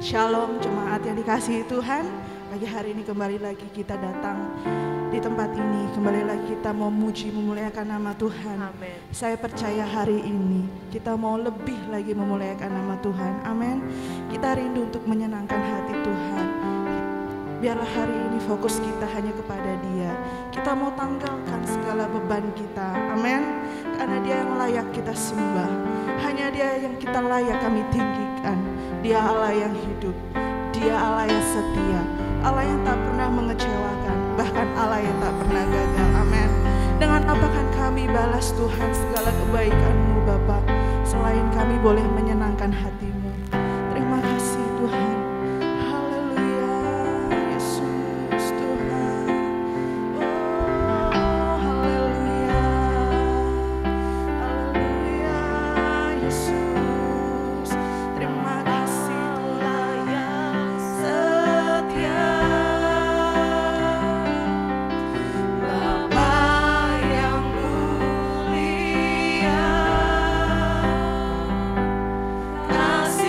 Shalom jemaat yang dikasihi Tuhan. Pagi hari ini kembali lagi kita datang di tempat ini. Kembali lagi kita mau memuji memuliakan nama Tuhan. Amin. Saya percaya hari ini kita mau lebih lagi memuliakan nama Tuhan. Amin. Kita rindu untuk menyenangkan hati Tuhan. Biarlah hari ini fokus kita hanya kepada Dia. Kita mau tanggalkan segala beban kita. Amin. Karena Dia yang layak kita sembah. Hanya Dia yang kita layak kami tinggikan. Dia Allah yang hidup, Dia Allah yang setia, Allah yang tak pernah mengecewakan, bahkan Allah yang tak pernah gagal. Amin. Dengan apa kan kami balas Tuhan segala kebaikan-Mu Bapa, selain kami boleh menyenangkan hati-Mu. Terima kasih Tuhan. Haleluya, Yesus Tuhan. Oh, haleluya. Haleluya, Yesus. Terima kasih. Kasih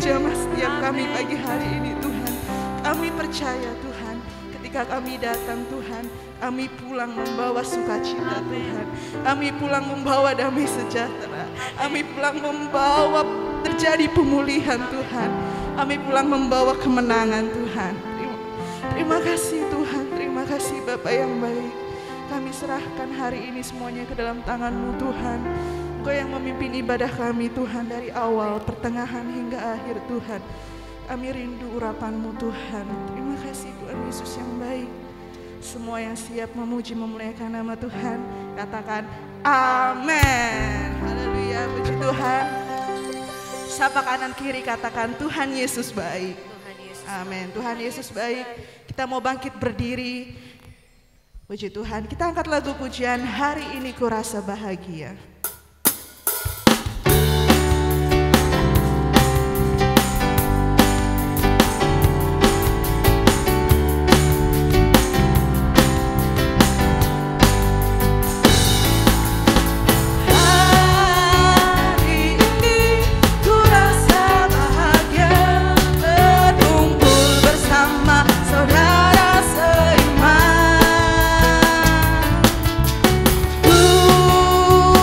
menjamah setiap kami pagi hari ini Tuhan. Kami percaya Tuhan, ketika kami datang Tuhan, kami pulang membawa sukacita Tuhan. Kami pulang membawa damai sejahtera. Kami pulang membawa terjadi pemulihan Tuhan. Kami pulang membawa kemenangan Tuhan. Terima kasih Tuhan, terima kasih Bapa yang baik. Kami serahkan hari ini semuanya ke dalam tangan-Mu Tuhan. Engkau yang memimpin ibadah kami Tuhan dari awal, pertengahan hingga akhir Tuhan. Kami rindu urapan-Mu Tuhan. Terima kasih Tuhan Yesus yang baik. Semua yang siap memuji memuliakan nama Tuhan, katakan amin. Haleluya, puji Tuhan. Sapa kanan kiri, katakan Tuhan Yesus baik. Amin. Tuhan Yesus baik. Kita mau bangkit berdiri. Puji Tuhan. Kita angkat lagu pujian Hari Ini Ku Rasa Bahagia.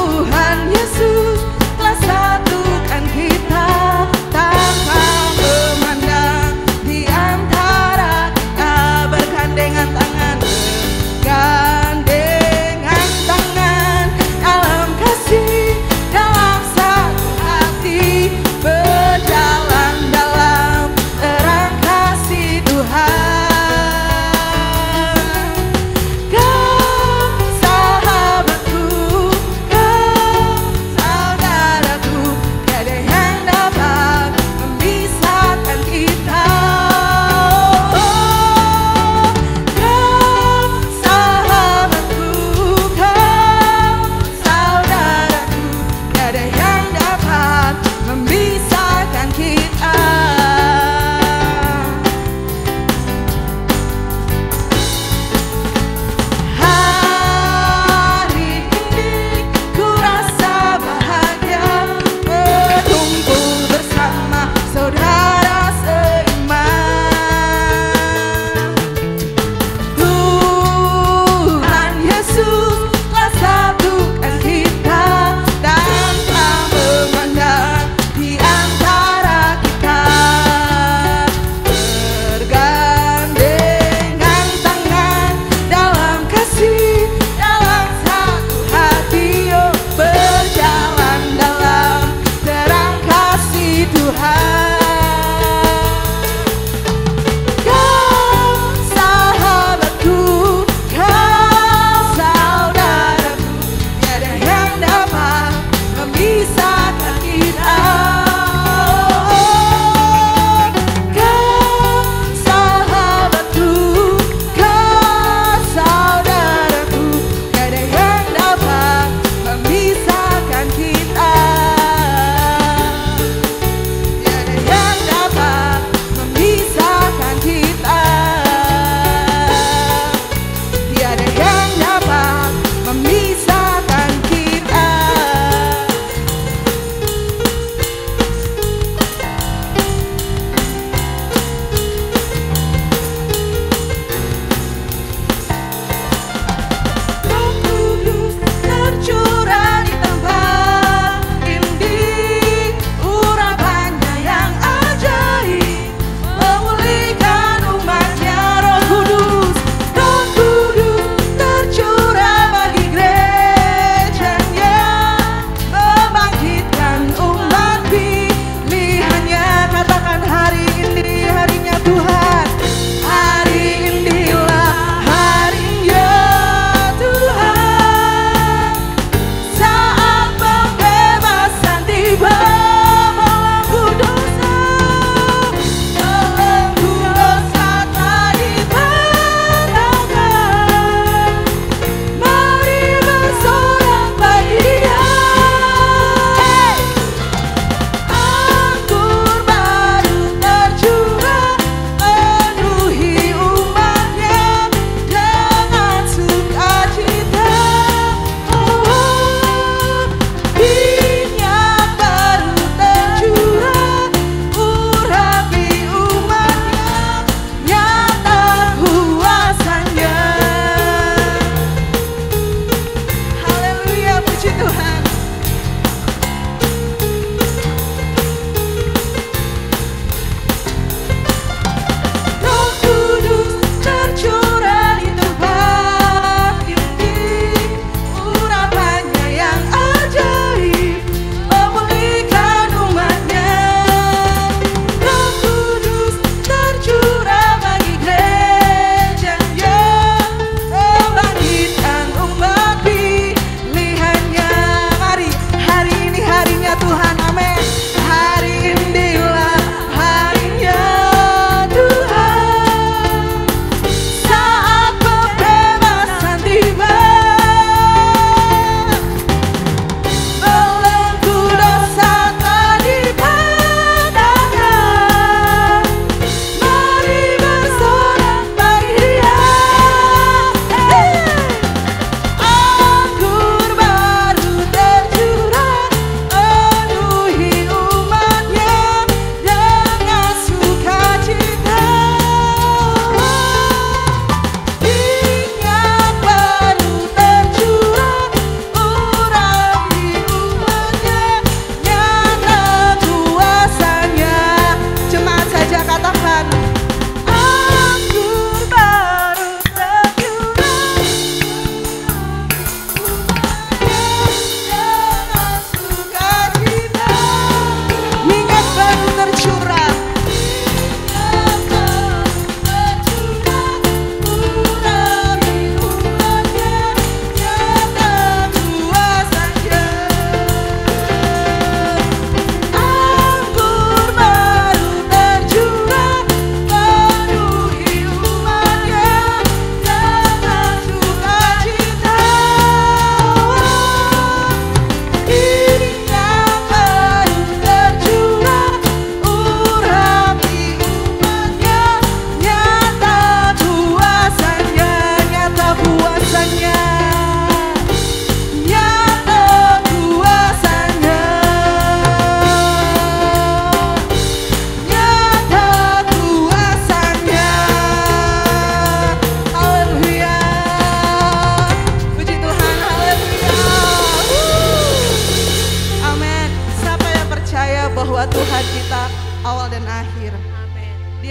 Tuhan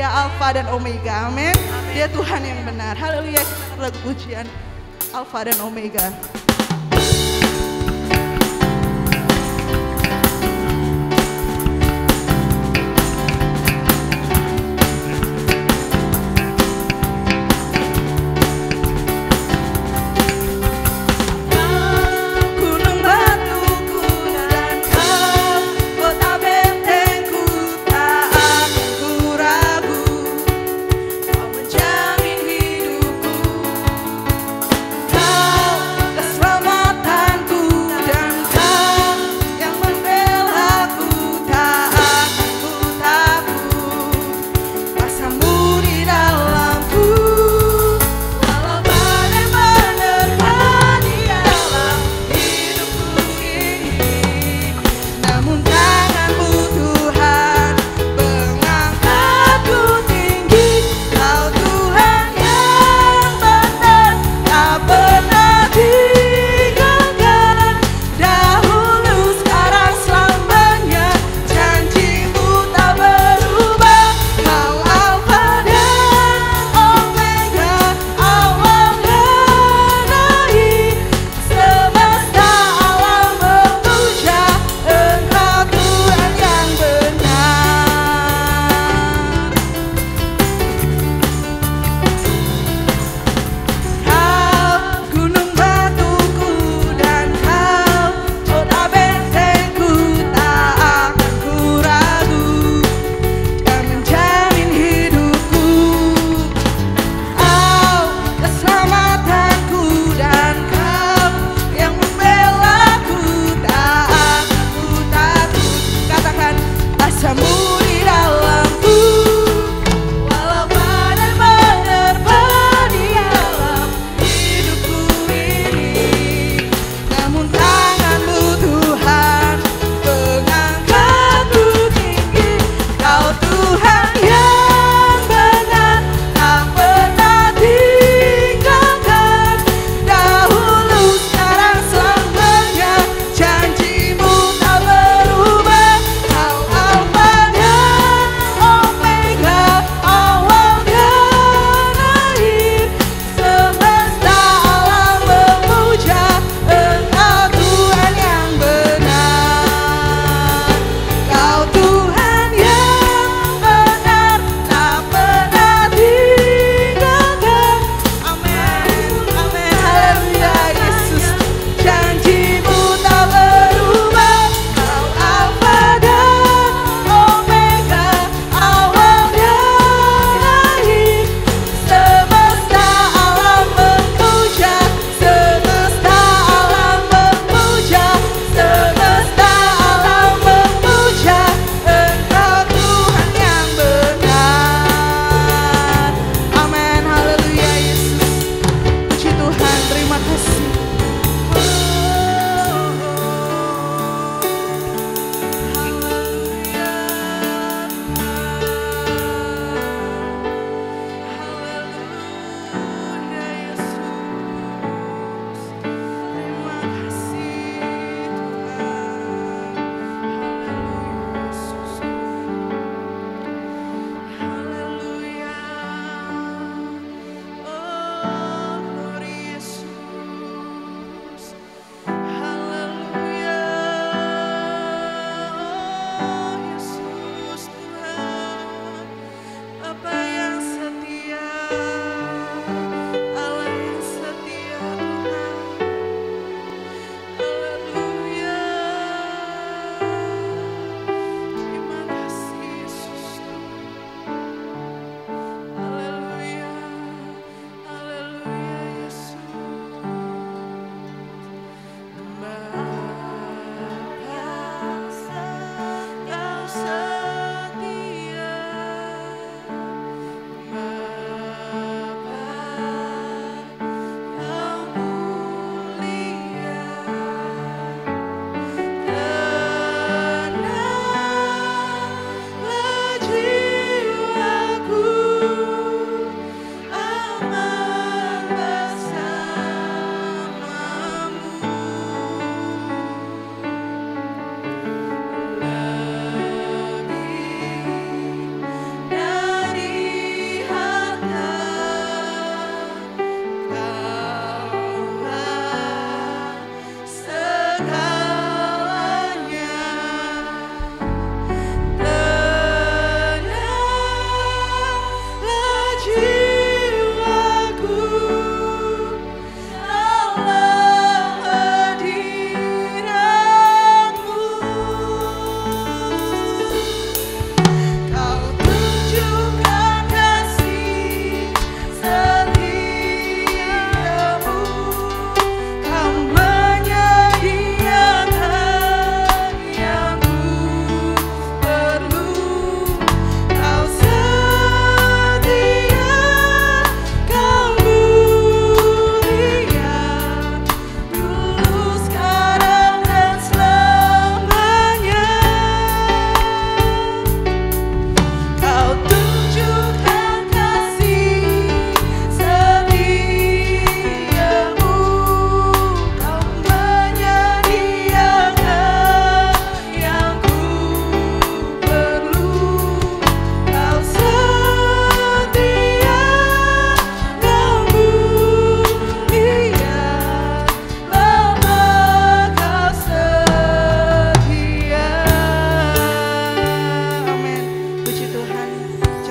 Dia Alfa dan Omega, amin. Dia Tuhan yang benar. Haleluya. Lagu pujian Alfa dan Omega. That's right.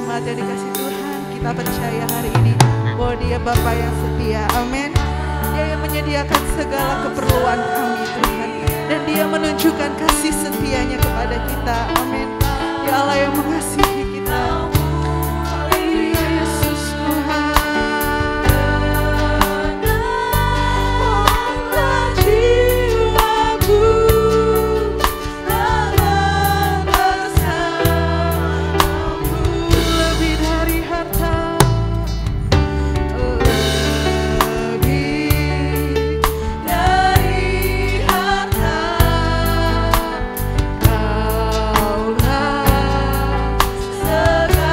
jemaat yang dikasih Tuhan, kita percaya hari ini bahwa Dia Bapa yang setia. Amin. Dia yang menyediakan segala keperluan kami Tuhan, dan Dia menunjukkan kasih setianya kepada kita. Amin. Dia Allah yang mengasihi kita. Haleluya Yesus Tuhan. Segala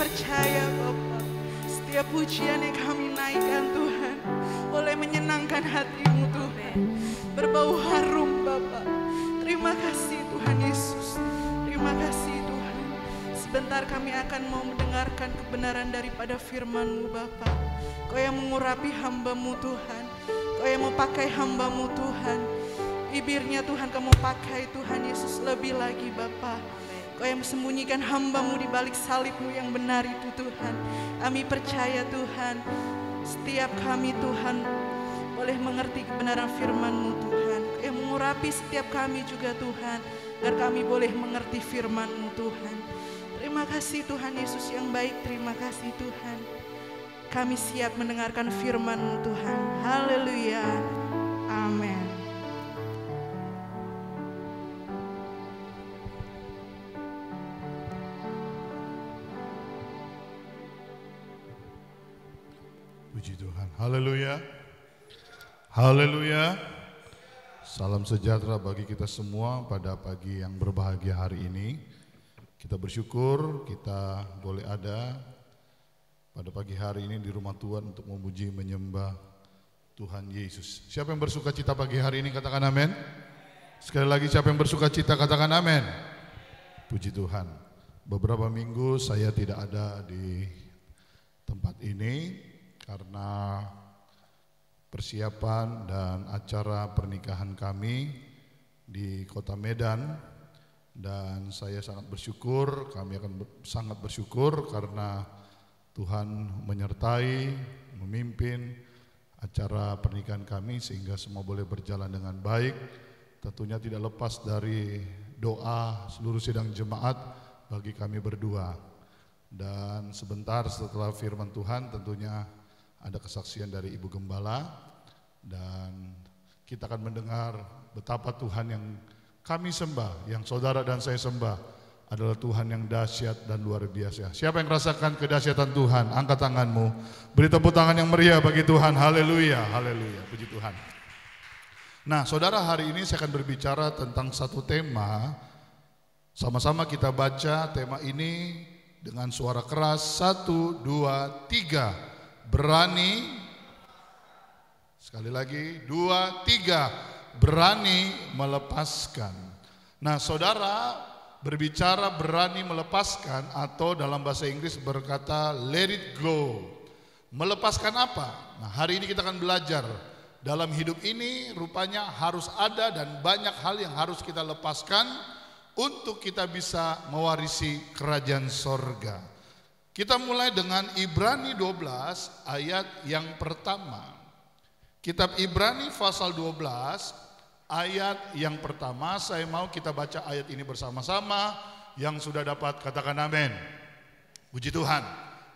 percaya Bapak, setiap pujian yang kami naikkan Tuhan, boleh menyenangkan hati-Mu Tuhan, berbau harum Bapak. Terima kasih Tuhan Yesus, terima kasih Tuhan. Sebentar kami akan mau mendengarkan kebenaran daripada firman-Mu Bapak. Kau yang mengurapi hamba-Mu Tuhan, Kau yang mau pakai hamba-Mu Tuhan. Bibirnya Tuhan Kau mau pakai Tuhan Yesus lebih lagi Bapa. Kau yang sembunyikan hamba-Mu di balik salib-Mu yang benar itu Tuhan. Kami percaya Tuhan, setiap kami Tuhan boleh mengerti kebenaran firman-Mu Tuhan. Kau yang mengurapi setiap kami juga Tuhan, agar kami boleh mengerti firman-Mu Tuhan. Terima kasih Tuhan Yesus yang baik, terima kasih Tuhan. Kami siap mendengarkan firman-Mu Tuhan. Haleluya. Amin. Puji Tuhan. Haleluya. Haleluya. Salam sejahtera bagi kita semua pada pagi yang berbahagia hari ini. Kita bersyukur kita boleh ada pada pagi hari ini di rumah Tuhan untuk memuji menyembah Tuhan Yesus. Siapa yang bersuka cita pagi hari ini katakan amin. Sekali lagi siapa yang bersuka cita katakan amin. Puji Tuhan. Beberapa minggu saya tidak ada di tempat ini karena persiapan dan acara pernikahan kami di Kota Medan, dan saya sangat bersyukur, kami akan sangat bersyukur karena Tuhan menyertai, memimpin acara pernikahan kami sehingga semua boleh berjalan dengan baik. Tentunya tidak lepas dari doa seluruh sidang jemaat bagi kami berdua. Dan sebentar setelah firman Tuhan tentunya ada kesaksian dari Ibu Gembala, dan kita akan mendengar betapa Tuhan yang kami sembah, yang saudara dan saya sembah adalah Tuhan yang dahsyat dan luar biasa. Siapa yang merasakan kedahsyatan Tuhan? Angkat tanganmu, beri tepuk tangan yang meriah bagi Tuhan. Haleluya, haleluya, puji Tuhan. Nah saudara, hari ini saya akan berbicara tentang satu tema. Sama-sama kita baca tema ini dengan suara keras. 1, 2, 3. Berani, sekali lagi 2, 3, berani melepaskan. Nah saudara, berbicara berani melepaskan atau dalam bahasa Inggris berkata let it go. Melepaskan apa? Nah hari ini kita akan belajar. Dalam hidup ini rupanya harus ada dan banyak hal yang harus kita lepaskan untuk kita bisa mewarisi kerajaan sorga. Kita mulai dengan Ibrani 12 ayat yang pertama. Kitab Ibrani pasal 12 ayat yang pertama. Saya mau kita baca ayat ini bersama-sama. Yang sudah dapat katakan amin. Puji Tuhan.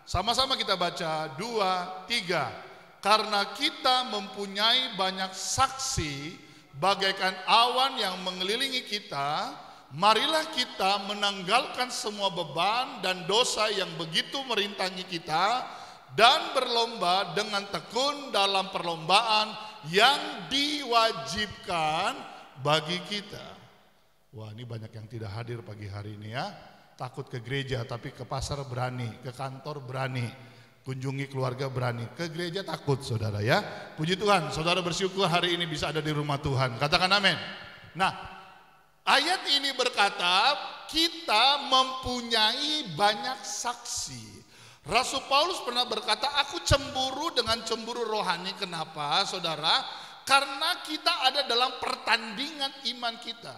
Sama-sama kita baca 2, 3. Karena kita mempunyai banyak saksi bagaikan awan yang mengelilingi kita, marilah kita menanggalkan semua beban dan dosa yang begitu merintangi kita dan berlomba dengan tekun dalam perlombaan yang diwajibkan bagi kita. Wah, ini banyak yang tidak hadir pagi hari ini ya. Takut ke gereja tapi ke pasar berani, ke kantor berani, kunjungi keluarga berani, ke gereja takut saudara ya. Puji Tuhan, saudara bersyukur hari ini bisa ada di rumah Tuhan. Katakan amin. Nah, ayat ini berkata kita mempunyai banyak saksi. Rasul Paulus pernah berkata, aku cemburu dengan cemburu rohani. Kenapa saudara? Karena kita ada dalam pertandingan iman kita.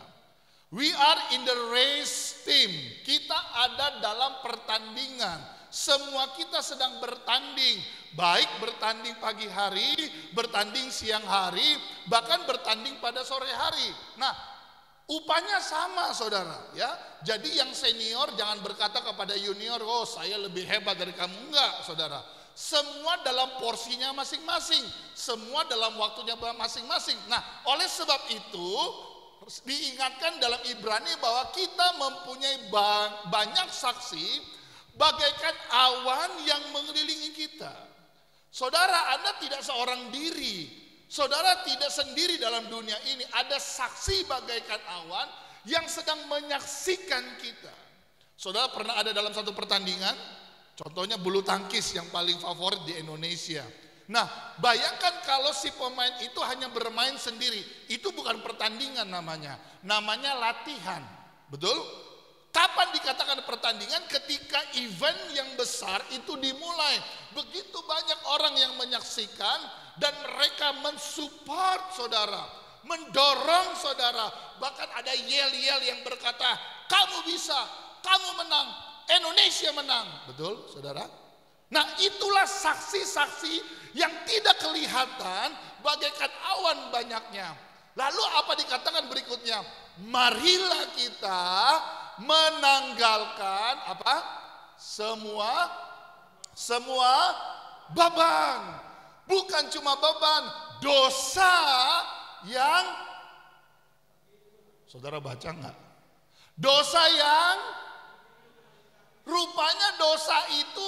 We are in the race team. Kita ada dalam pertandingan. Semua kita sedang bertanding. Baik bertanding pagi hari, bertanding siang hari, bahkan bertanding pada sore hari. Nah, upahnya sama saudara ya. Jadi yang senior jangan berkata kepada junior, oh saya lebih hebat dari kamu. Enggak saudara. Semua dalam porsinya masing-masing. Semua dalam waktunya masing-masing. Nah oleh sebab itu diingatkan dalam Ibrani bahwa kita mempunyai banyak saksi bagaikan awan yang mengelilingi kita. Saudara, Anda tidak seorang diri. Saudara tidak sendiri dalam dunia ini. Ada saksi bagaikan awan yang sedang menyaksikan kita. Saudara pernah ada dalam satu pertandingan? Contohnya bulu tangkis yang paling favorit di Indonesia. Nah, bayangkan kalau si pemain itu hanya bermain sendiri. Itu bukan pertandingan namanya. Namanya latihan. Betul? Kapan dikatakan pertandingan? Ketika event yang besar itu dimulai. Begitu banyak orang yang menyaksikan dan mereka mensupport saudara, mendorong saudara. Bahkan ada yel-yel yang berkata, kamu bisa, kamu menang, Indonesia menang. Betul saudara? Nah, itulah saksi-saksi yang tidak kelihatan bagaikan awan banyaknya. Lalu apa dikatakan berikutnya? Marilah kita menanggalkan apa? Semua beban. Bukan cuma beban, dosa yang saudara baca enggak? Dosa yang rupanya dosa itu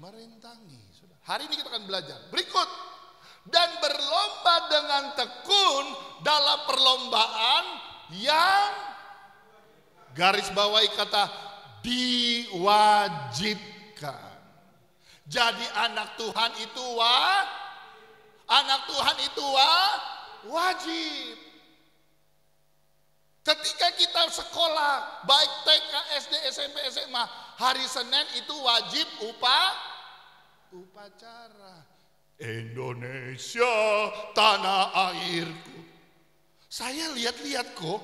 merintangi. Hari ini kita akan belajar. Berikut. Dan berlomba dengan tekun dalam perlombaan yang garis bawahi kata diwajibkan. Jadi anak Tuhan itu wajib. Ketika kita sekolah, baik TK, SD, SMP, SMA, hari Senin itu wajib upacara. Indonesia tanah airku. Saya lihat-lihat kok,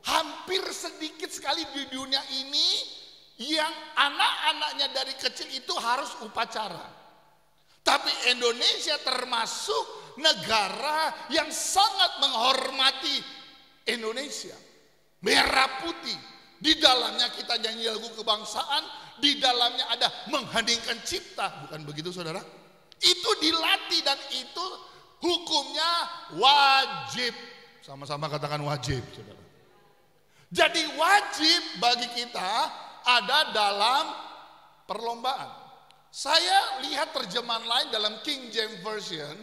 hampir sedikit sekali di dunia ini yang anak-anaknya dari kecil itu harus upacara. Tapi Indonesia termasuk negara yang sangat menghormati Indonesia. Merah putih. Di dalamnya kita nyanyi lagu kebangsaan. Di dalamnya ada mengheningkan cipta. Bukan begitu saudara? Itu dilatih dan itu hukumnya wajib. Sama-sama katakan wajib saudara. Jadi wajib bagi kita ada dalam perlombaan. Saya lihat terjemahan lain dalam King James Version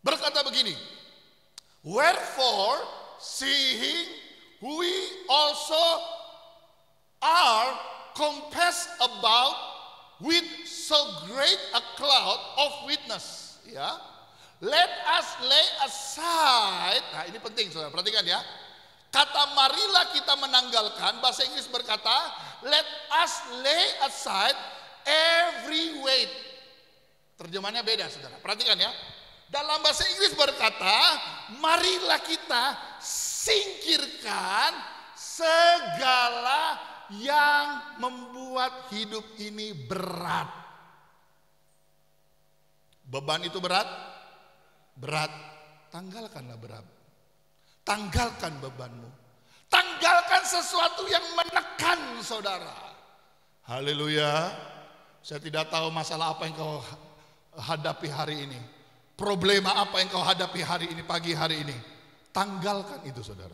berkata begini. Wherefore seeing we also are compassed about with so great a cloud of witness, ya. Let us lay aside. Nah, ini penting saudara, perhatikan ya. Kata marilah kita menanggalkan, bahasa Inggris berkata let us lay aside every weight. Terjemahannya beda saudara, perhatikan ya. Dalam bahasa Inggris berkata marilah kita singkirkan segala yang membuat hidup ini berat. Beban itu berat? Berat. Tanggalkanlah berat. Tanggalkan bebanmu. Tanggalkan sesuatu yang menekan saudara. Haleluya. Saya tidak tahu masalah apa yang kau hadapi hari ini. Problema apa yang kau hadapi hari ini, pagi hari ini. Tanggalkan itu saudara.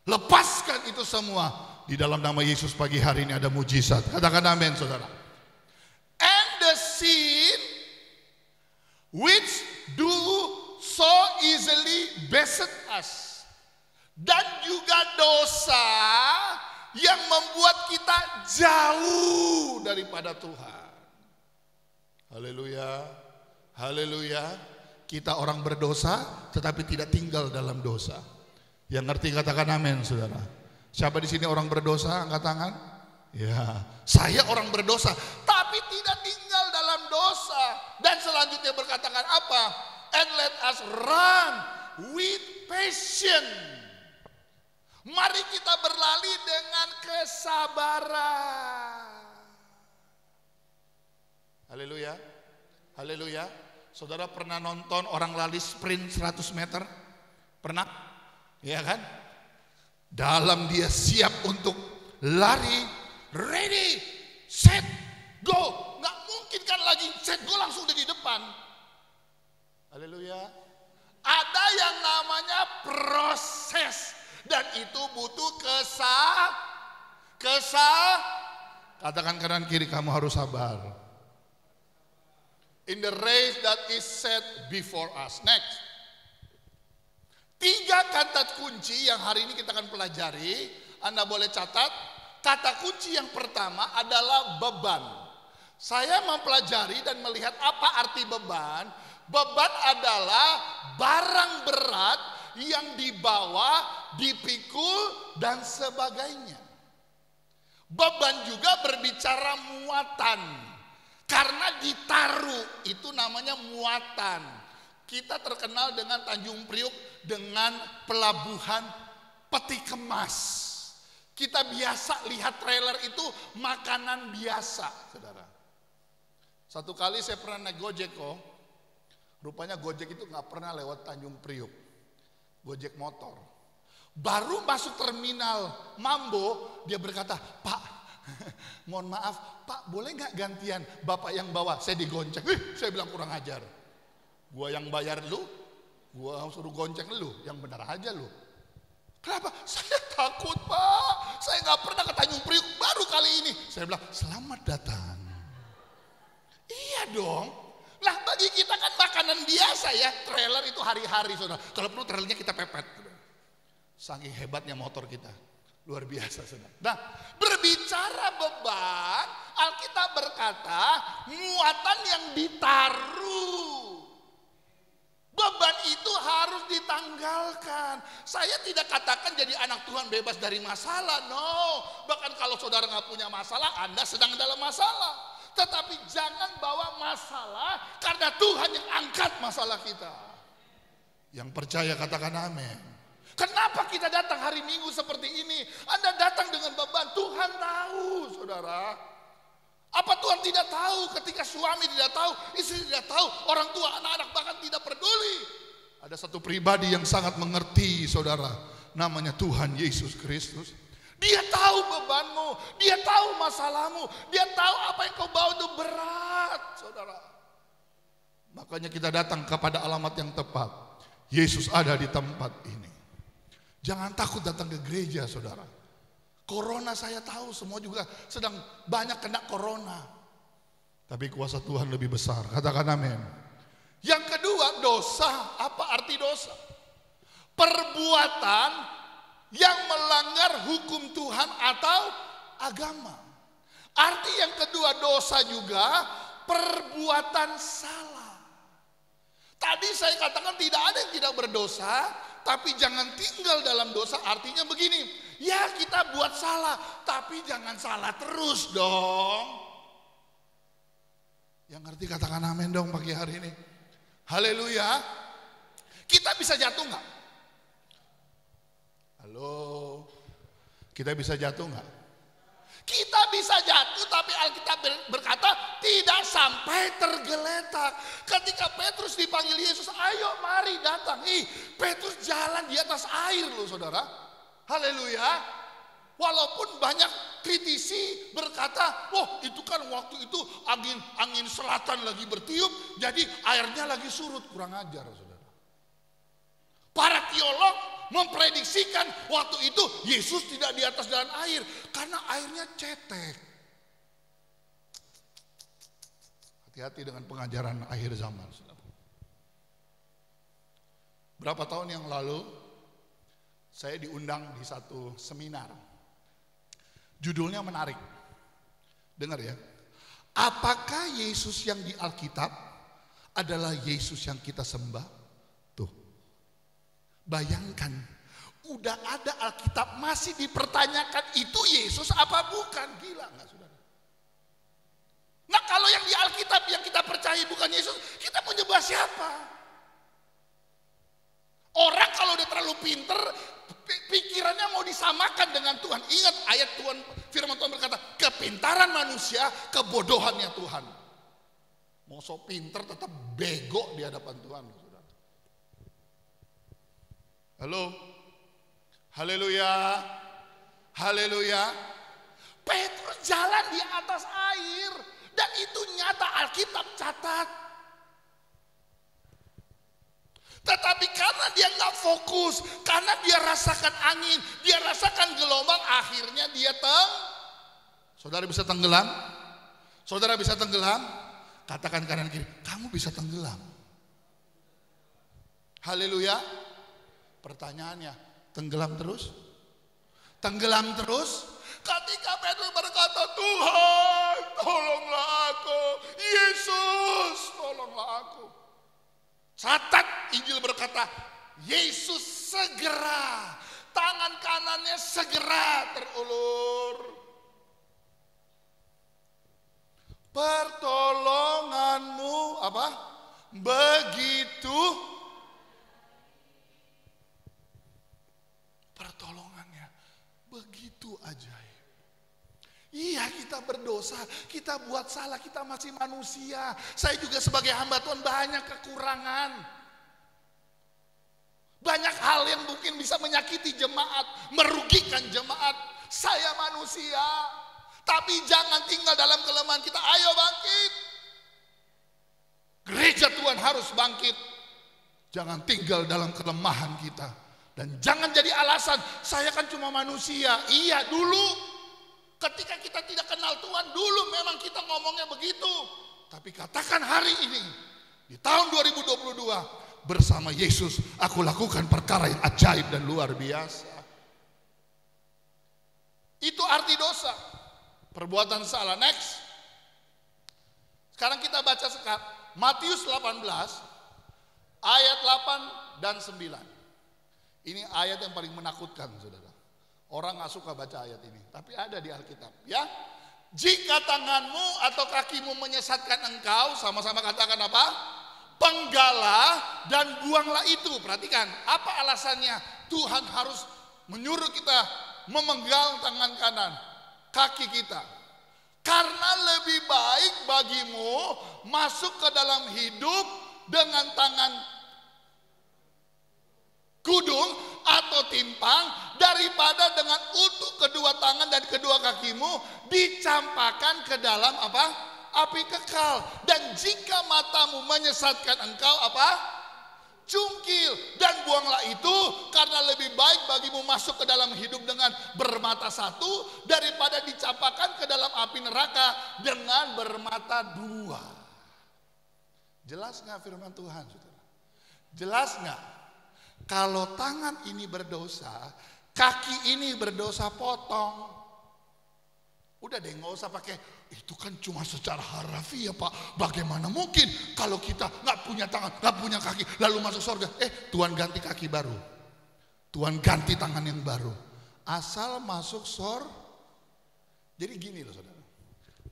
Lepaskan itu semua. Di dalam nama Yesus pagi hari ini ada mujizat. Katakan amin saudara. And the sin which do so easily beset us. Dan juga dosa yang membuat kita jauh daripada Tuhan. Haleluya. Haleluya. Kita orang berdosa tetapi tidak tinggal dalam dosa. Yang ngerti katakan amin saudara. Siapa di sini orang berdosa? Angkat tangan. Ya, saya orang berdosa, tapi tidak tinggal dalam dosa. Dan selanjutnya berkatakan apa? And let us run with patience. Mari kita berlari dengan kesabaran. Haleluya. Haleluya. Saudara pernah nonton orang lari sprint 100 meter? Pernah? Ya kan? Dalam dia siap untuk lari, ready, set, go. Nggak mungkin kan lagi set, go langsung dari depan. Haleluya. Ada yang namanya proses. Dan itu butuh katakan kanan kiri, kamu harus sabar. In the race that is set before us. Next. 3 kata kunci yang hari ini kita akan pelajari. Anda boleh catat. Kata kunci yang pertama adalah beban. Saya mempelajari dan melihat apa arti beban. Beban adalah barang berat yang dibawa, dipikul, dan sebagainya. Beban juga berbicara muatan. Karena ditaruh, itu namanya muatan. Kita terkenal dengan Tanjung Priuk dengan pelabuhan peti kemas. Kita biasa lihat trailer itu makanan biasa, saudara. Satu kali saya pernah naik Gojek kok. Rupanya Gojek itu gak pernah lewat Tanjung Priuk. Gojek motor. Baru masuk terminal Mambo, dia berkata, "Pak, mohon maaf, Pak, boleh gak gantian Bapak yang bawa?" Saya digonceng. Saya bilang kurang ajar. Gua yang bayar lu, gua suruh gonceng lu, yang benar aja lu. Kenapa? Saya takut, Pak. Saya gak pernah ke Tanjung Priuk, baru kali ini. Saya bilang, "Selamat datang." Iya dong. Nah, bagi kita kan makanan biasa ya. Trailer itu hari-hari, saudara. Kalau perlu trailernya kita pepet. Saking hebatnya motor kita. Luar biasa, saudara. Nah, berbicara beban, Alkitab berkata, muatan yang ditaruh. Beban itu harus ditanggalkan. Saya tidak katakan jadi anak Tuhan bebas dari masalah. No. Bahkan kalau saudara gak punya masalah, Anda sedang dalam masalah. Tetapi jangan bawa masalah karena Tuhan yang angkat masalah kita. Yang percaya katakan amin. Kenapa kita datang hari Minggu seperti ini? Anda datang dengan beban, Tuhan tahu, saudara. Apa Tuhan tidak tahu ketika suami tidak tahu, istri tidak tahu, orang tua, anak-anak bahkan tidak peduli? Ada satu pribadi yang sangat mengerti, saudara. Namanya Tuhan Yesus Kristus. Dia tahu bebanmu, dia tahu masalahmu, dia tahu apa yang kau bawa itu berat, saudara. Makanya kita datang kepada alamat yang tepat. Yesus ada di tempat ini. Jangan takut datang ke gereja, saudara. Corona saya tahu semua juga sedang banyak kena corona. Tapi kuasa Tuhan lebih besar, katakan amin. Yang kedua, dosa. Apa arti dosa? Perbuatan yang melanggar hukum Tuhan atau agama. Arti yang kedua dosa juga perbuatan salah. Tadi saya katakan tidak ada yang tidak berdosa, tapi jangan tinggal dalam dosa. Artinya begini, ya kita buat salah, tapi jangan salah terus dong. Yang ngerti katakan amin dong pagi hari ini. Haleluya. Kita bisa jatuh nggak? Halo, kita bisa jatuh nggak? Kita bisa jatuh, tapi Alkitab berkata tidak sampai tergeletak. Ketika Petrus dipanggil Yesus, ayo mari datang. Petrus jalan di atas air loh, saudara. Haleluya. Walaupun banyak kritisi berkata, wah itu kan waktu itu angin selatan lagi bertiup, jadi airnya lagi surut. Kurang ajar, saudara. Para teolog memprediksikan waktu itu Yesus tidak di atas jalan air karena airnya cetek. Hati-hati dengan pengajaran akhir zaman. Berapa tahun yang lalu saya diundang di satu seminar. Judulnya menarik. Dengar ya. Apakah Yesus yang di Alkitab adalah Yesus yang kita sembah? Bayangkan, udah ada Alkitab masih dipertanyakan itu Yesus apa bukan? Gila nggak, saudara? Nah kalau yang di Alkitab yang kita percaya bukan Yesus, kita menyembah siapa? Orang kalau udah terlalu pinter, pikirannya mau disamakan dengan Tuhan. Ingat ayat Tuhan, firman Tuhan berkata, kepintaran manusia, kebodohannya Tuhan. Mau sok pinter tetap bego di hadapan Tuhan. Halo, haleluya, haleluya. Petrus jalan di atas air dan itu nyata, Alkitab catat. Tetapi karena dia nggak fokus, karena dia rasakan angin, dia rasakan gelombang, akhirnya dia Saudara bisa tenggelam? Saudara bisa tenggelam? Katakan kanan kiri, kamu bisa tenggelam. Haleluya. Pertanyaannya, tenggelam terus? Tenggelam terus? Ketika Petrus berkata, Tuhan tolonglah aku, Yesus tolonglah aku. Catat, Injil berkata, Yesus segera, tangan kanannya segera terulur. Pertolonganmu apa? Begitu. Pertolongannya begitu ajaib. Iya, kita berdosa, kita buat salah, kita masih manusia. Saya juga sebagai hamba Tuhan banyak kekurangan. Banyak hal yang mungkin bisa menyakiti jemaat, merugikan jemaat. Saya manusia, tapi jangan tinggal dalam kelemahan kita. Ayo bangkit. Gereja Tuhan harus bangkit. Jangan tinggal dalam kelemahan kita. Dan jangan jadi alasan, saya kan cuma manusia. Iya, dulu ketika kita tidak kenal Tuhan, dulu memang kita ngomongnya begitu. Tapi katakan hari ini, di tahun 2022, bersama Yesus aku lakukan perkara yang ajaib dan luar biasa. Itu arti dosa, perbuatan salah. Next. Sekarang kita baca Matius 18 ayat 8 dan 9. Ini ayat yang paling menakutkan, saudara. Orang gak suka baca ayat ini, tapi ada di Alkitab, ya. Jika tanganmu atau kakimu menyesatkan engkau, sama-sama katakan apa? Penggalah dan buanglah itu. Perhatikan, apa alasannya Tuhan harus menyuruh kita memenggal tangan kanan, kaki kita? Karena lebih baik bagimu masuk ke dalam hidup dengan tangan kudung atau timpang daripada dengan utuh kedua tangan dan kedua kakimu dicampakkan ke dalam apa? Api kekal. Dan jika matamu menyesatkan engkau apa? Cungkil dan buanglah itu, karena lebih baik bagimu masuk ke dalam hidup dengan bermata satu daripada dicampakkan ke dalam api neraka dengan bermata dua. Jelas nggak firman Tuhan, saudara? Jelas nggak? Kalau tangan ini berdosa, kaki ini berdosa, potong. Udah deh, nggak usah pakai, itu kan cuma secara harafiah Pak. Bagaimana mungkin kalau kita nggak punya tangan, nggak punya kaki, lalu masuk surga? Tuhan ganti kaki baru, Tuhan ganti tangan yang baru, asal masuk surga. Jadi gini loh saudara,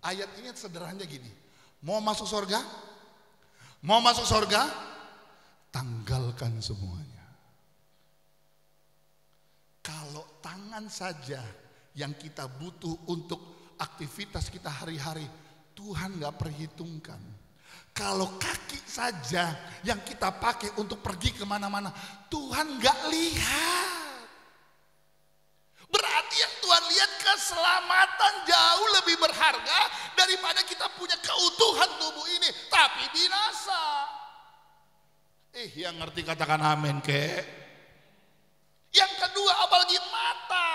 ayat ini sederhananya gini. Mau masuk surga? Mau masuk surga? Tanggalkan semuanya. Kalau tangan saja yang kita butuh untuk aktivitas kita hari-hari, Tuhan gak perhitungkan. Kalau kaki saja yang kita pakai untuk pergi kemana-mana, Tuhan gak lihat. Berarti yang Tuhan lihat keselamatan jauh lebih berharga daripada kita punya keutuhan tubuh ini, tapi binasa. Yang ngerti katakan amin kek. Yang kedua, apalagi mata.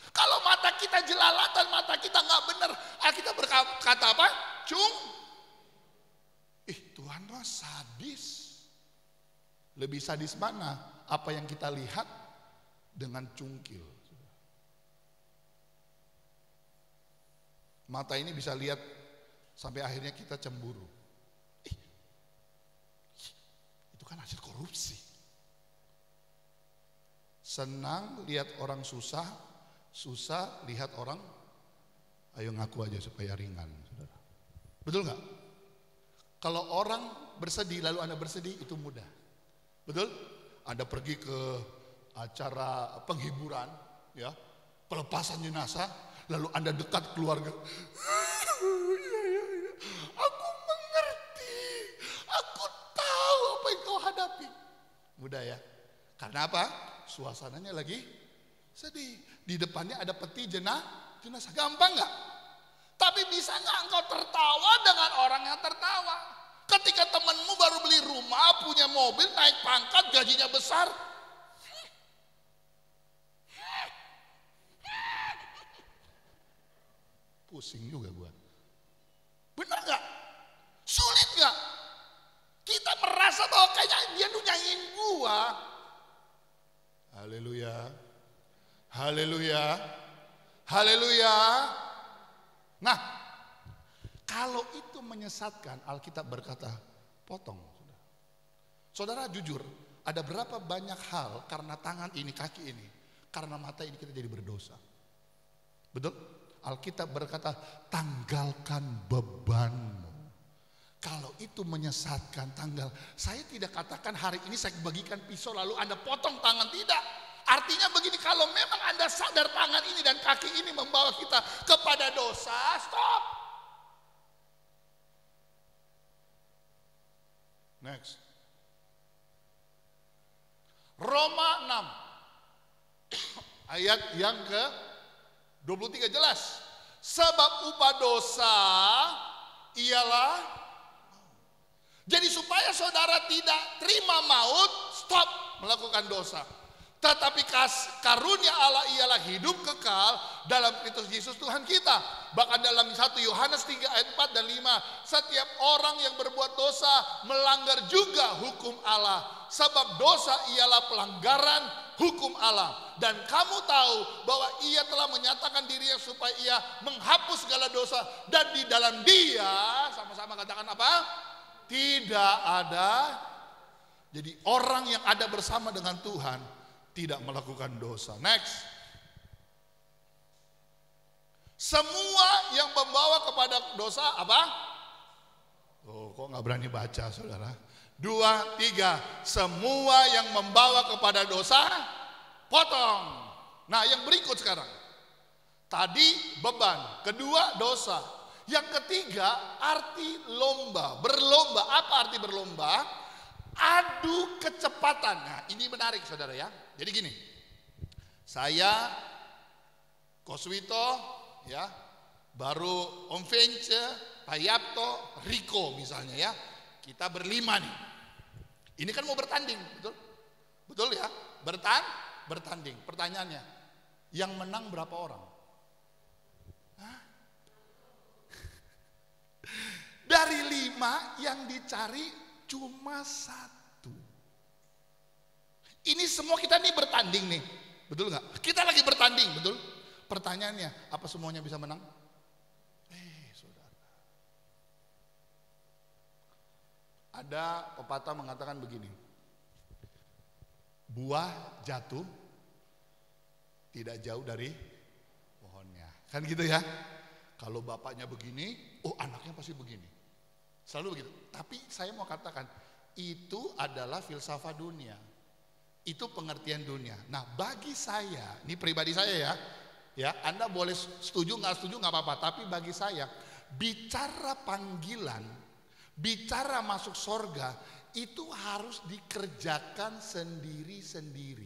Kalau mata kita jelalatan, mata kita nggak benar, kita berkata apa? Tuhan mah sadis. Lebih sadis mana? Apa yang kita lihat dengan cungkil. Mata ini bisa lihat sampai akhirnya kita cemburu. Itu kan hasil korupsi. Senang lihat orang susah, susah lihat orang, ayo ngaku aja supaya ringan. Saudara. Betul nggak? Kalau orang bersedih lalu Anda bersedih, itu mudah. Betul? Anda pergi ke acara penghiburan, ya, pelepasan jenazah, lalu Anda dekat keluarga. Aku mengerti, aku tahu apa yang kau hadapi. Mudah ya? Karena apa? Suasananya lagi sedih. Di depannya ada peti jenazah. Gampang nggak? Tapi bisa nggak engkau tertawa dengan orang yang tertawa? Ketika temanmu baru beli rumah, punya mobil, naik pangkat, gajinya besar. Pusing juga gua. Benar nggak? Sulit nggak? Kita merasa bahwa kayaknya dia nyanyiin gua. Haleluya, haleluya, Haleluya. Nah, kalau itu menyesatkan, Alkitab berkata, potong. Saudara jujur, ada berapa banyak hal karena tangan ini, kaki ini, karena mata ini kita jadi berdosa. Betul? Alkitab berkata, tanggalkan bebanmu. Kalau itu menyesatkan, tanggal. Saya tidak katakan hari ini saya bagikan pisau lalu Anda potong tangan, tidak. Artinya begini, kalau memang Anda sadar tangan ini dan kaki ini membawa kita kepada dosa, stop. Next. Roma 6 ayat yang ke 23 jelas. Sebab upah dosa ialah, jadi supaya saudara tidak terima maut, stop melakukan dosa. Tetapi karunia Allah ialah hidup kekal dalam Kristus Yesus Tuhan kita. Bahkan dalam 1 Yohanes 3 ayat 4 dan 5, setiap orang yang berbuat dosa melanggar juga hukum Allah. Sebab dosa ialah pelanggaran hukum Allah. Dan kamu tahu bahwa ia telah menyatakan dirinya supaya ia menghapus segala dosa. Dan di dalam dia, sama-sama katakan apa? Tidak ada. Jadi orang yang ada bersama dengan Tuhan tidak melakukan dosa. Next. Semua yang membawa kepada dosa apa? Oh, kok nggak berani baca, saudara? 2, 3. Semua yang membawa kepada dosa, potong. Nah, yang berikut sekarang. Tadi beban, kedua dosa. Yang ketiga arti lomba, berlomba. Apa arti berlomba? Adu kecepatan. Nah, ini menarik saudara ya. Jadi gini, saya, Koswito, ya, baru Om Vence, Pak Yapto, Riko misalnya ya. Kita berlima nih. Ini kan mau bertanding, betul? Betul ya? Bertanding. Pertanyaannya, yang menang berapa orang? Hah? Dari 5 yang dicari cuma 1. Ini semua kita nih bertanding nih, betul nggak? Kita lagi bertanding, betul? Pertanyaannya, apa semuanya bisa menang? Saudara. Ada pepatah mengatakan begini, buah jatuh tidak jauh dari pohonnya, kan gitu ya? Kalau bapaknya begini, oh anaknya pasti begini, selalu begitu. Tapi saya mau katakan, itu adalah filsafat dunia. Itu pengertian dunia. Nah, bagi saya, ini pribadi saya ya, Anda boleh setuju nggak apa-apa. Tapi bagi saya, bicara panggilan, bicara masuk sorga, itu harus dikerjakan sendiri-sendiri.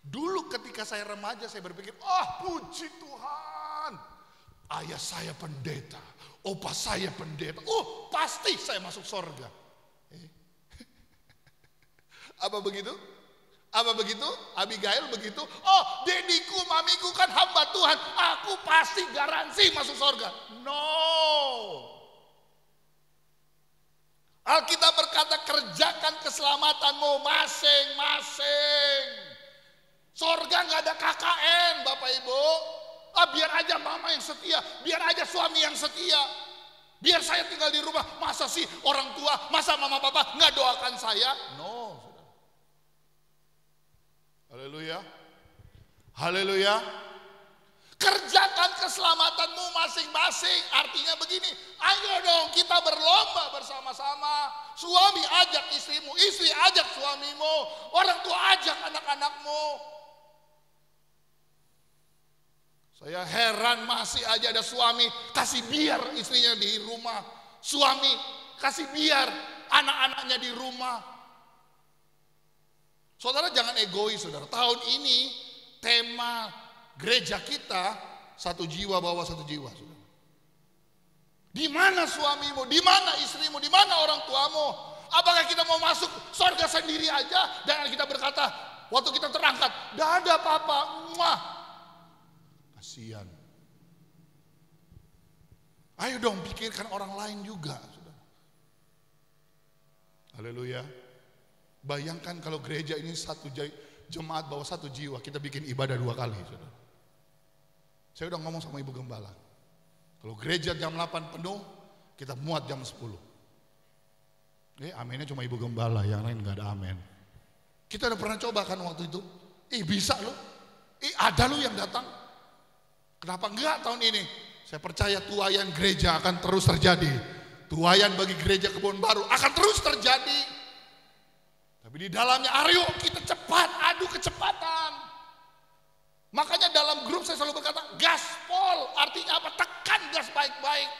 Dulu ketika saya remaja, saya berpikir, puji Tuhan, ayah saya pendeta, opa saya pendeta, pasti saya masuk sorga. Apa begitu? Abigail begitu? Dediku, mamiku kan hamba Tuhan, aku pasti garansi masuk surga. No. Alkitab berkata, kerjakan keselamatanmu masing-masing. Surga nggak ada KKN, Bapak Ibu. Biar aja mama yang setia, biar aja suami yang setia, biar saya tinggal di rumah. Masa sih orang tua, masa mama papa nggak doakan saya? No. Haleluya. Haleluya. Kerjakan keselamatanmu masing-masing. Artinya begini, ayo dong kita berlomba bersama-sama. Suami ajak istrimu, istri ajak suamimu, orang tua ajak anak-anakmu. Saya heran masih aja ada suami kasih biar istrinya di rumah, suami kasih biar anak-anaknya di rumah. Saudara jangan egois, saudara. Tahun ini tema gereja kita 1 jiwa bawa 1 jiwa, saudara. Di mana suamimu? Di mana istrimu? Di mana orang tuamu? Apakah kita mau masuk surga sendiri aja? Dan kita berkata waktu kita terangkat, "Dadah papa." Muah. Kasihan. Ayo dong pikirkan orang lain juga, saudara. Haleluya. Bayangkan kalau gereja ini 1 jemaat bawa 1 jiwa, kita bikin ibadah 2 kali, saudara. Saya udah ngomong sama Ibu Gembala. Kalau gereja jam 8 penuh, kita muat jam 10. Amennya cuma Ibu Gembala, yang lain gak ada amen. Kita udah pernah coba kan waktu itu. Bisa loh. Ada loh yang datang. Kenapa enggak tahun ini? Saya percaya tuayan gereja akan terus terjadi. Tuayan bagi gereja Kebon Baru akan terus terjadi. Tapi di dalamnya, ayo kita cepat, adu kecepatan. Makanya dalam grup saya selalu berkata, gaspol, artinya apa? Tekan gas baik-baik.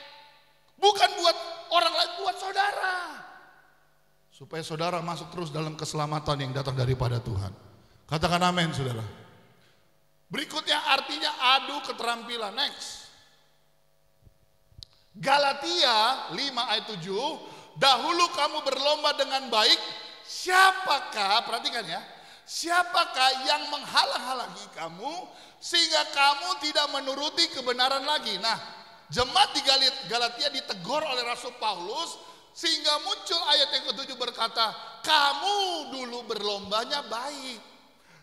Bukan buat orang lain, buat saudara. Supaya saudara masuk terus dalam keselamatan yang datang daripada Tuhan. Katakan amin, saudara. Berikutnya artinya adu keterampilan. Next. Galatia 5 ayat 7. Dahulu kamu berlomba dengan baik. Siapakah, perhatikan ya. Siapakah yang menghalang-halangi kamu sehingga kamu tidak menuruti kebenaran lagi? Nah, jemaat di Galatia ditegur oleh Rasul Paulus sehingga muncul ayat yang ke-7 berkata, kamu dulu berlombanya baik.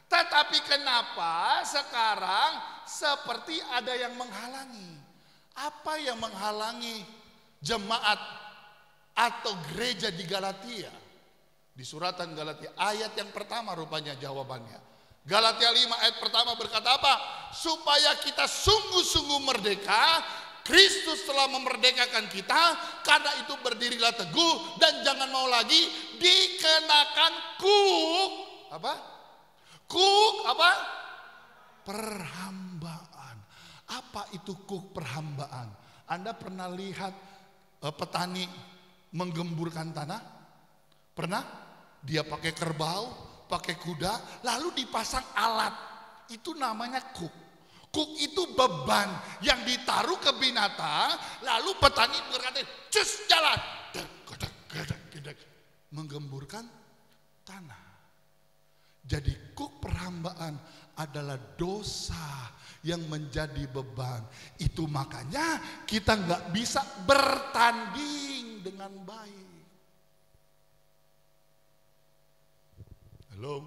Tetapi kenapa sekarang seperti ada yang menghalangi? Apa yang menghalangi jemaat atau gereja di Galatia? Di suratan Galatia ayat yang pertama rupanya jawabannya. Galatia 5 ayat pertama berkata apa? Supaya kita sungguh-sungguh merdeka. Kristus telah memerdekakan kita. Karena itu berdirilah teguh dan jangan mau lagi dikenakan kuk. Apa? Kuk apa? Perhambaan. Apa itu kuk perhambaan? Anda pernah lihat petani menggemburkan tanah? Pernah? Dia pakai kerbau, pakai kuda, lalu dipasang alat. Itu namanya kuk. Kuk itu beban yang ditaruh ke binatang, lalu petani berkata, cus jalan. Menggemburkan tanah. Jadi kuk perhambaan adalah dosa yang menjadi beban. Itu makanya kita nggak bisa bertanding dengan baik. Halo,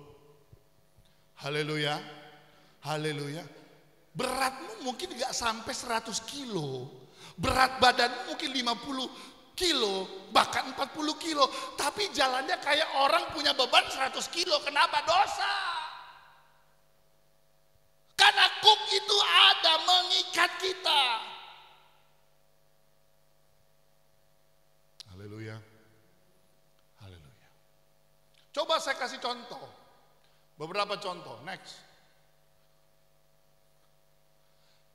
haleluya, haleluya. Beratmu mungkin gak sampai 100 kilo. Berat badanmu mungkin 50 kilo, bahkan 40 kilo. Tapi jalannya kayak orang punya beban 100 kilo. Kenapa? Dosa. Karena kuk itu ada mengikat kita. Haleluya. Coba saya kasih contoh. Beberapa contoh. Next.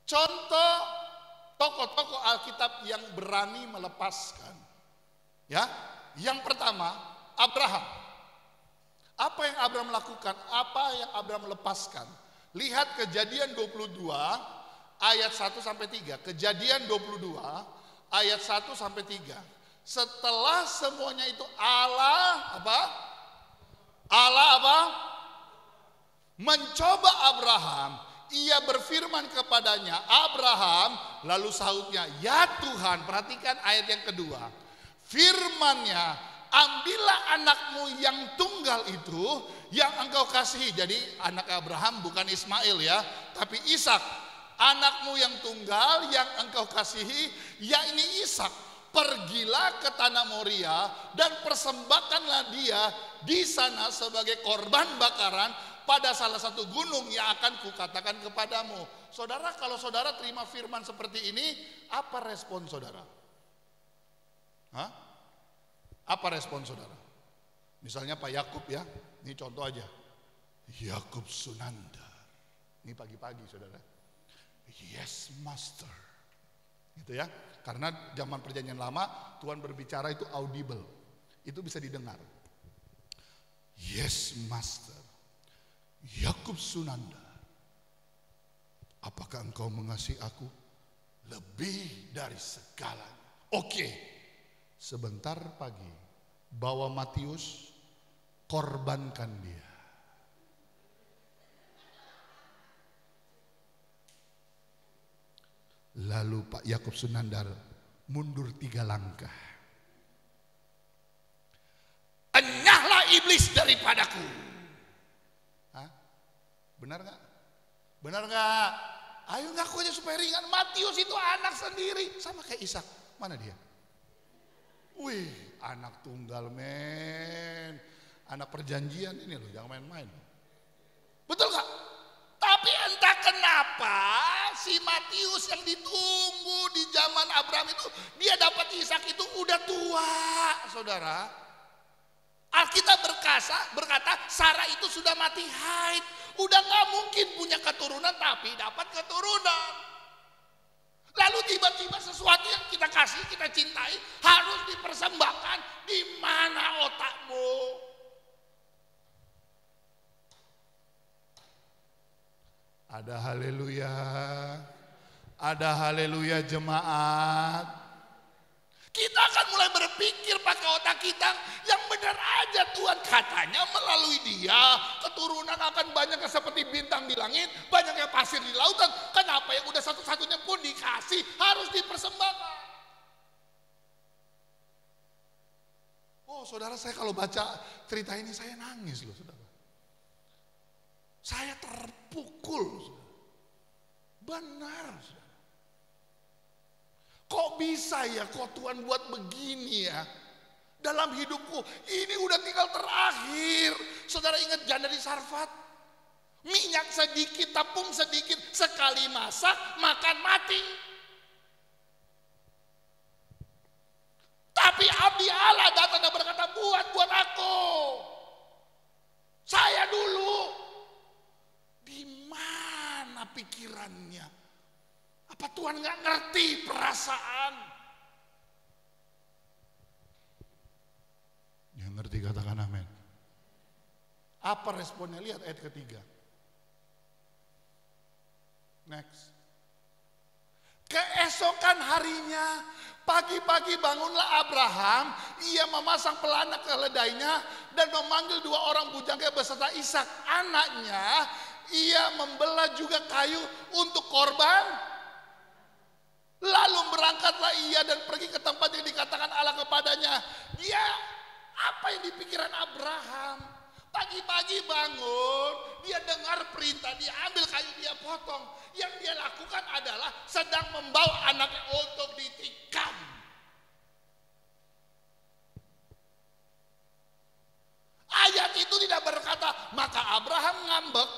Contoh tokoh-tokoh Alkitab yang berani melepaskan. Ya, yang pertama Abraham. Apa yang Abraham lakukan? Apa yang Abraham lepaskan? Lihat Kejadian 22 ayat 1 sampai 3. Kejadian 22 ayat 1 sampai 3. Setelah semuanya itu Allah apa? Mencoba Abraham, ia berfirman kepadanya, Abraham, lalu sahutnya, ya Tuhan, perhatikan ayat yang kedua. Firman-Nya, ambillah anakmu yang tunggal itu, yang engkau kasihi. Jadi anak Abraham bukan Ismail ya, tapi Ishak. Anakmu yang tunggal, yang engkau kasihi, yakni Ishak. Pergilah ke tanah Moria dan persembahkanlah dia di sana sebagai korban bakaran pada salah satu gunung yang akan kukatakan kepadamu. Saudara, kalau saudara terima firman seperti ini, apa respon saudara? Hah? Apa respon saudara? Misalnya Pak Yakub ya, ini contoh aja. Yakub Sunandar. Ini pagi-pagi saudara. Yes master. Gitu ya. Karena zaman perjanjian lama Tuhan berbicara itu audible. Itu bisa didengar. Yes master. Yakub Sunandar. Apakah engkau mengasihi aku lebih dari segalanya? Oke. Sebentar pagi bawa Matius, korbankan dia. Lalu Pak Yakub Sunandar mundur 3 langkah. Enyahlah iblis daripadaku. Hah? Benar gak? Benar gak? Ayo ngaku aja supaya ringan. Matius itu anak sendiri. Sama kayak Ishak. Mana dia? Wih, anak tunggal men. Anak perjanjian ini loh, jangan main-main. Betul gak? Tapi entah kenapa si Matius yang ditunggu di zaman Abraham itu, dia dapat Ishak itu udah tua, saudara. Alkitab berkata Sarah itu sudah mati haid. Udah gak mungkin punya keturunan tapi dapat keturunan. Lalu tiba-tiba sesuatu yang kita kasih, kita cintai harus dipersembahkan. Di mana otakmu? Ada haleluya. Ada haleluya jemaat. Kita akan mulai berpikir pakai otak kita yang benar aja. Tuhan katanya melalui dia keturunan akan banyak seperti bintang di langit, banyak yang pasir di lautan. Kenapa yang udah satu-satunya pun dikasih harus dipersembahkan? Oh saudara, saya kalau baca cerita ini saya nangis loh saudara. Saya terpukul saudara. Benar saudara. Kok bisa ya, kok Tuhan buat begini ya dalam hidupku? Ini udah tinggal terakhir. Saudara ingat janda di Sarfat? Minyak sedikit, tepung sedikit, sekali masak, makan mati. Tapi abdi Allah datang dan berkata, buat aku. Saya dulu. Di mana pikirannya? Apa Tuhan gak ngerti perasaan? Yang ngerti katakan amin. Apa responnya? Lihat ayat ketiga. Next. Keesokan harinya, pagi-pagi bangunlah Abraham. Ia memasang pelana ke keledainya dan memanggil 2 orang bujangnya beserta Ishak anaknya. Ia membelah juga kayu untuk korban. Lalu berangkatlah ia dan pergi ke tempat yang dikatakan Allah kepadanya. Dia apa yang dipikiran Abraham? Pagi-pagi bangun, dia dengar perintah, dia ambil kayu, dia potong. Yang dia lakukan adalah sedang membawa anaknya untuk ditikam. Ayat itu tidak berkata, maka Abraham ngambek,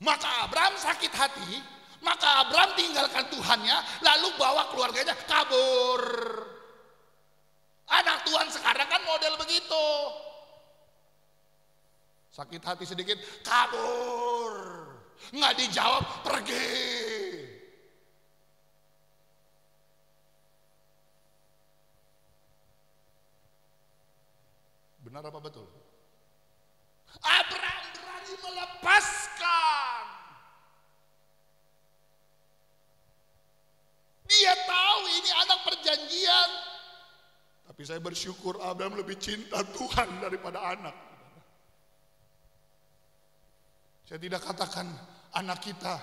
maka Abraham sakit hati. Maka Abraham tinggalkan Tuhannya, lalu bawa keluarganya kabur. Anak Tuhan sekarang kan model begitu. Sakit hati sedikit, kabur. Nggak dijawab, pergi. Benar apa betul? Abraham berani melepaskan. Dia tahu ini anak perjanjian. Tapi saya bersyukur Abraham lebih cinta Tuhan daripada anak. Saya tidak katakan anak kita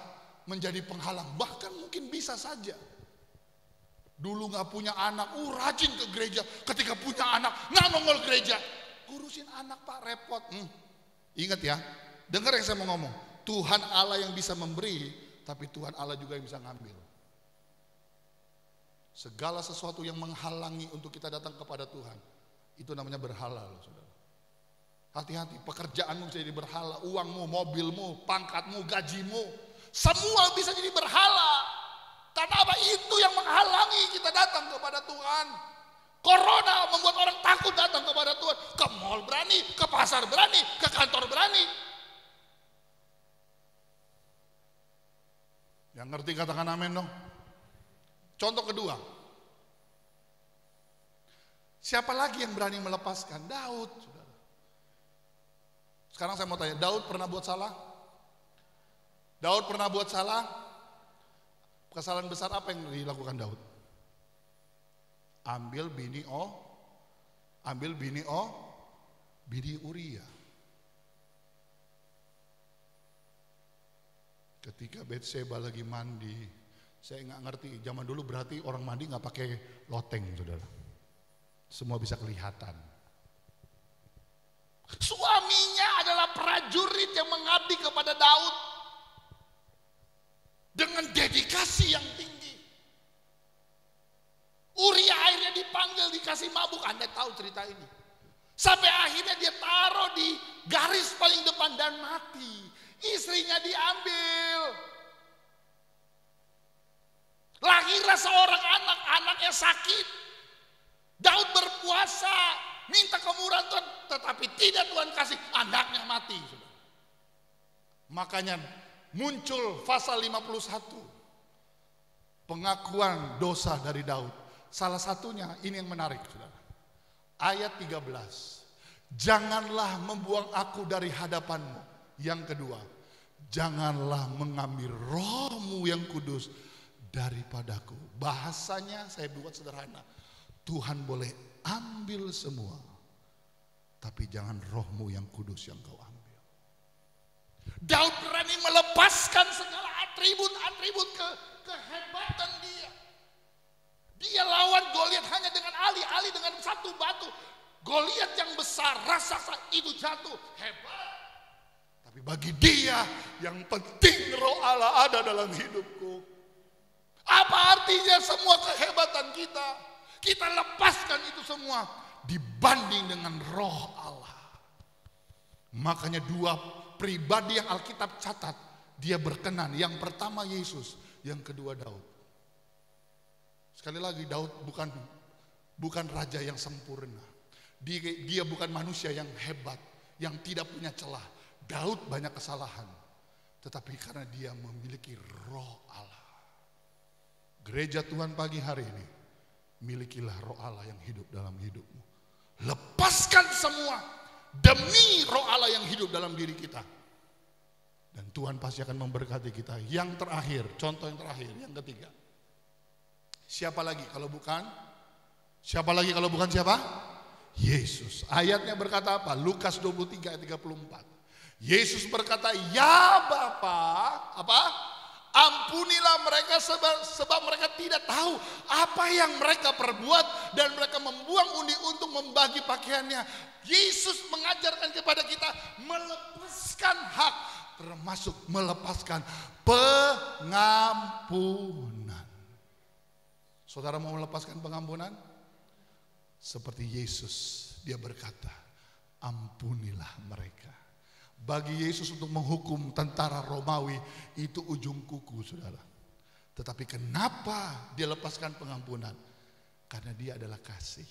menjadi penghalang. Bahkan mungkin bisa saja. Dulu gak punya anak, rajin ke gereja. Ketika punya anak, gak nongol gereja. Ngurusin anak Pak repot. Ingat ya, dengar yang saya mau ngomong. Tuhan Allah yang bisa memberi, tapi Tuhan Allah juga yang bisa ngambil. Segala sesuatu yang menghalangi untuk kita datang kepada Tuhan, itu namanya berhala loh saudara. Hati-hati, pekerjaanmu bisa jadi berhala, uangmu, mobilmu, pangkatmu, gajimu, semua bisa jadi berhala. Karena apa? Itu yang menghalangi kita datang kepada Tuhan. Corona membuat orang takut datang kepada Tuhan. Ke mall berani, ke pasar berani, ke kantor berani. Yang ngerti katakan amin dong. Contoh kedua, siapa lagi yang berani melepaskan? Daud. Saudara. Sekarang saya mau tanya, Daud pernah buat salah? Daud pernah buat salah? Kesalahan besar apa yang dilakukan Daud? Ambil bini Uria. Ketika Batseba lagi mandi, saya nggak ngerti, zaman dulu berarti orang mandi nggak pakai loteng, saudara. Semua bisa kelihatan. Suaminya adalah prajurit yang mengabdi kepada Daud. dengan dedikasi yang tinggi. Uria akhirnya dipanggil, dikasih mabuk. Anda tahu cerita ini. Sampai akhirnya dia taruh di garis paling depan dan mati. Istrinya diambil. Lahirlah seorang anak, anaknya sakit. Daud berpuasa, minta kemurahan Tuhan, tetapi tidak Tuhan kasih, anaknya mati. Makanya muncul pasal 51. Pengakuan dosa dari Daud. Salah satunya ini yang menarik, saudara. Ayat 13. Janganlah membuang aku dari hadapanmu. Yang kedua, janganlah mengambil rohmu yang kudus daripadaku. Bahasanya saya buat sederhana. Tuhan boleh ambil semua, tapi jangan rohmu yang kudus yang kau ambil. Daud berani melepaskan segala atribut-atribut kehebatan dia. Dia lawan Goliat hanya dengan ali dengan satu batu. Goliat yang besar, raksasa itu jatuh, hebat. Tapi bagi dia yang penting roh Allah ada dalam hidupku. Apa artinya semua kehebatan kita? Kita lepaskan itu semua dibanding dengan roh Allah. Makanya dua pribadi yang Alkitab catat, dia berkenan. Yang pertama Yesus, yang kedua Daud. Sekali lagi, Daud bukan raja yang sempurna. Dia bukan manusia yang hebat, yang tidak punya celah. Daud banyak kesalahan, tetapi karena dia memiliki roh Allah. Gereja Tuhan pagi hari ini, milikilah roh Allah yang hidup dalam hidupmu. Lepaskan semua demi roh Allah yang hidup dalam diri kita. Dan Tuhan pasti akan memberkati kita. Yang terakhir, contoh yang terakhir, yang ketiga. Siapa lagi kalau bukan? Siapa lagi kalau bukan siapa? Yesus. Ayatnya berkata apa? Lukas 23 ayat 34. Yesus berkata, ya Bapa, apa? Ampunilah mereka sebab mereka tidak tahu apa yang mereka perbuat dan mereka membuang undi untuk membagi pakaiannya. Yesus mengajarkan kepada kita melepaskan hak, termasuk melepaskan pengampunan. Saudara mau melepaskan pengampunan? Seperti Yesus, dia berkata, ampunilah mereka. Bagi Yesus untuk menghukum tentara Romawi itu ujung kuku, saudara. Tetapi kenapa dia lepaskan pengampunan? Karena dia adalah kasih.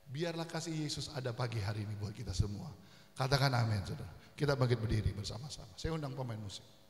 Biarlah kasih Yesus ada pagi hari ini buat kita semua. Katakan amin, saudara. Kita bangkit berdiri bersama-sama. Saya undang pemain musik.